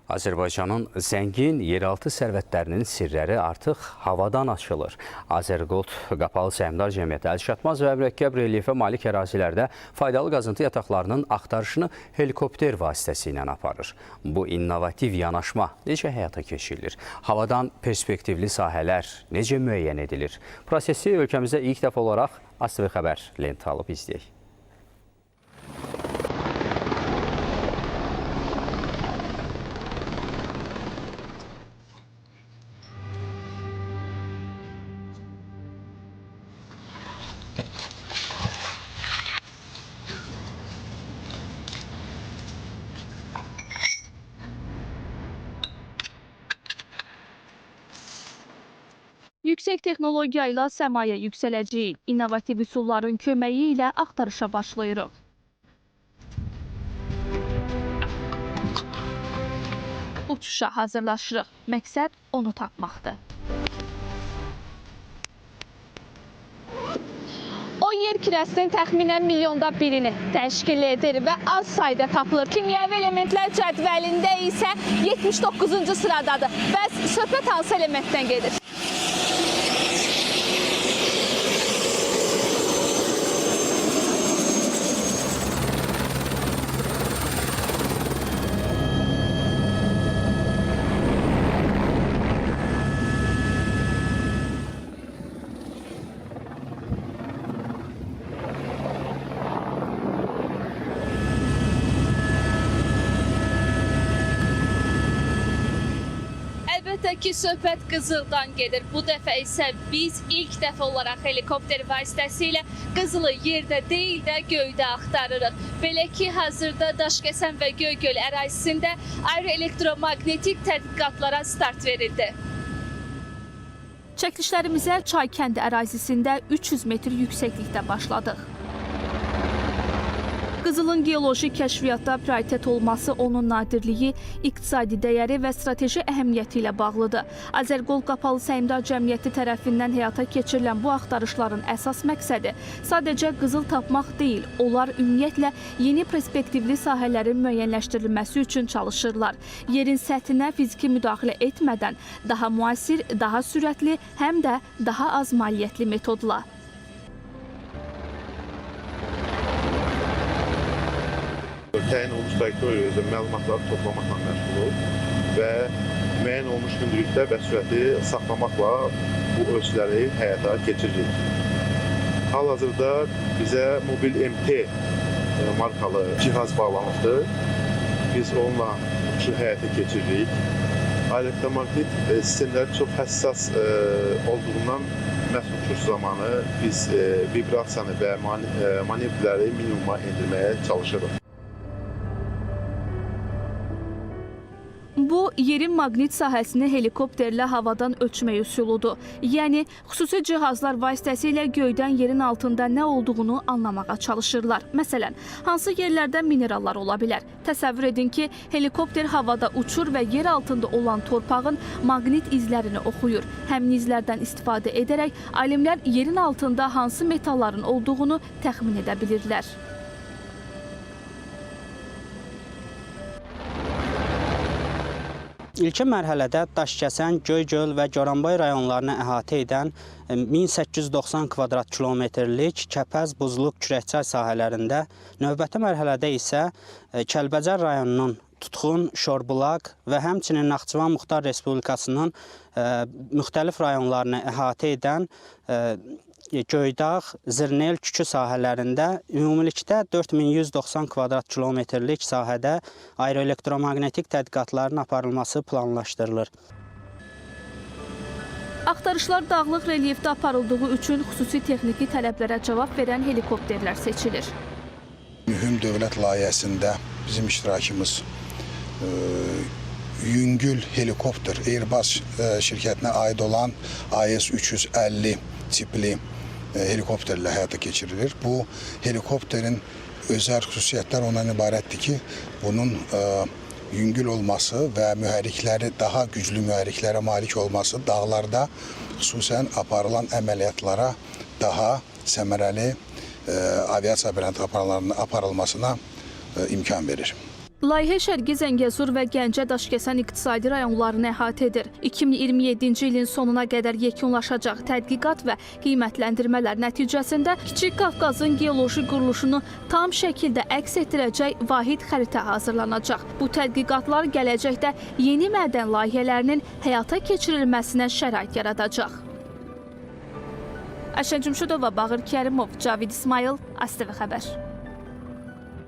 Azərbaycanın zəngin yeraltı sərvətlərinin sirləri artıq havadan açılır. Azərgold Qapalı Səhmdar Cəmiyyəti əlçatmaz və mürəkkəb relyefə malik ərazilərdə faydalı qazıntı yataqlarının axtarışını helikopter vasitəsilə aparır. Bu innovativ yanaşma necə həyata keçirilir? Havadan perspektivli sahələr necə müəyyən edilir? Prosesi ölkəmizdə ilk dəfə olaraq ATV Xəbər lenti alıb izləyək. Yüksək texnologiya ilə səmaya yüksələcəyik. İnnovativ üsulların köməyi ilə axtarışa başlayırıq. Uçuşa hazırlaşırıq. Məqsəd onu tapmaqdır. O yer kürəsinin təxminən milyonda birini təşkil edir və az sayda tapılır. Kimyəvi elementlər cədvəlində isə 79-cu sıradadır. Bəs söhbət hansı elementdən gedir? Əlbəttə ki, söhbət qızıldan gedir. Bu dəfə isə biz ilk dəfə olaraq helikopter vasitəsilə qızılı yerdə deyil də göydə axtarırıq. Belə ki, hazırda Daşkəsən və Göygöl ərazisində aeroelektromaqnetik tədqiqatlara start verildi. Çəkilişlərimizə Çaykənd ərazisində 300 metr yüksəklikdə başladıq. Qızılın geoloji kəşfiyyatda prioritet olması onun nadirliyi, iqtisadi dəyəri və strateji əhəmiyyəti ilə bağlıdır. Azərgold Qapalı Səhmdar Cəmiyyəti tərəfindən həyata keçirilən bu axtarışların əsas məqsədi sadəcə qızıl tapmaq deyil, onlar ümumiyyətlə yeni perspektivli sahələrin müəyyənləşdirilməsi üçün çalışırlar. Yerin səthinə fiziki müdaxilə etmədən daha müasir, daha sürətli, həm də daha az maliyyətli metodla. Təyin olmuş trayektoriya üzrə məlumatları toplamaqla məşğul və müəyyən olmuş hündürlükdə və sürəti saxlamaqla bu ölçüləri həyata keçiririk. Hal-hazırda bizə mobil MT markalı cihaz bağlanıbdır. Biz onunla uçuşu həyata keçiririk. Elektromaqnet sistemləri çox həssas olduğundan məhz uçuş zamanı biz vibrasiyanı və manevrləri minimuma endirməyə çalışırıq. Bu, yerin maqnit sahəsini helikopterlə havadan ölçmək üsuludur. Yəni, xüsusi cihazlar vasitəsilə göydən yerin altında nə olduğunu anlamağa çalışırlar. Məsələn, hansı yerlərdə minerallar ola bilər? Təsəvvür edin ki, helikopter havada uçur və yer altında olan torpağın maqnit izlərini oxuyur. Həmin izlərdən istifadə edərək alimlər yerin altında hansı metalların olduğunu təxmin edə bilirlər. İlkin mərhələdə Daşkəsən, Göygöl və Goranboy rayonlarını əhatə edən 1890 kvadrat kilometrlik Kəpəz, Buzluq, Kürəkçay sahələrində, növbəti mərhələdə isə Kəlbəcər rayonunun Tutxun, Şorbulaq və həmçinin Naxçıvan Muxtar Respublikasının müxtəlif rayonlarını əhatə edən Göydağ, Zirnel, Kükü sahələrində ümumilikdə 4190 kvadrat kilometrlik sahədə aeroelektromaqnetik tədqiqatların aparılması planlaşdırılır. Axtarışlar dağlıq relyefdə aparıldığı üçün xüsusi texniki tələblərə cavab verən helikopterlər seçilir. Mühüm dövlət layihəsində bizim iştirakımız yüngül helikopter Airbus şirkətinə aid olan AS-350 tipli helikopterlə həyata keçirilir. Bu helikopterin özəl xüsusiyyətlər ondan ibarətdir ki, bunun yüngül olması və mühərrikləri daha güclü mühərriklərə malik olması dağlarda xüsusən aparılan əməliyyatlara daha səmərəli aviasiya əməliyyatlarının aparılmasına imkan verir. Layihə Şərqi Zəngəzur və Gəncə Daşkəsən iqtisadi rayonlarını əhatə edir. 2027-ci ilin sonuna qədər yekunlaşacaq tədqiqat və qiymətləndirmələr nəticəsində Kiçik Qafqazın geoloji quruluşunu tam şəkildə əks etdirəcək vahid xəritə hazırlanacaq. Bu tədqiqatlar gələcəkdə yeni mədən layihələrinin həyata keçirilməsinə şərait yaradacaq. Ayşən Cümşudova, Bağır Kərimov, Cavid İsmayıl, ASTV Xəbər.